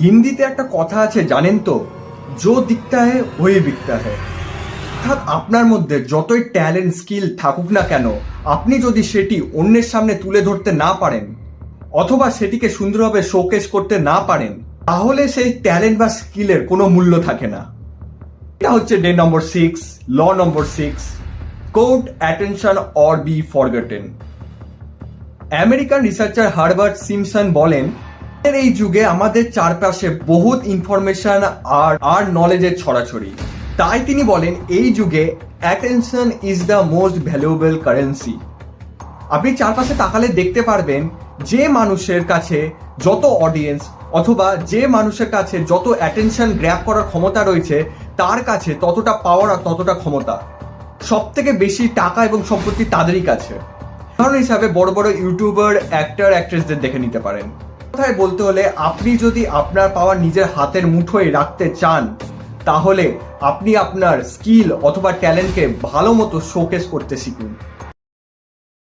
হিন্দিতে একটা কথা আছে জানেন তো, জো দিকতা হ্যায় ওই বিকতা হ্যায়। অর্থাৎ আপনার মধ্যে যতই ট্যালেন্ট স্কিল থাকুক না কেন, আপনি যদি সেটি অন্যের সামনে তুলে ধরতে না পারেন অথবা সেটিকে সুন্দরভাবে শোকেস করতে না পারেন, তাহলে সেই ট্যালেন্ট বা স্কিলের কোনো মূল্য থাকে না। এটা হচ্ছে day number 6, law number 6, court attention or be forgotten. American researcher Herbert Simson বলেন, এই যুগে আমাদের চারপাশে বহুত ইনফরমেশন আর নলেজের ছড়াছড়ি। তাই তিনি বলেন এই যুগে attention is the most valuable currency. আপনি চারপাশে তাকালে দেখতে পারবেন যে মানুষের কাছে যত অডিয়েন্স অথবা যে মানুষের কাছে যত অ্যাটেনশন গ্র্যাব করার ক্ষমতা রয়েছে, তার কাছে ততটা পাওয়ার আর ততটা ক্ষমতা। সব থেকে বেশি টাকা এবং সম্পত্তি তাদেরই কাছে। উদাহরণ হিসাবে বড় বড় ইউটিউবার, অ্যাক্টর, অ্যাক্ট্রেসদের দেখে নিতে পারেন। কথায় বলতে হলে, আপনি যদি আপনার পাওয়ার নিজের হাতের মুঠোয় রাখতে চান, তাহলে আপনি আপনার স্কিল অথবা ট্যালেন্টকে ভালো মতো শোকেস করতে শিখুন।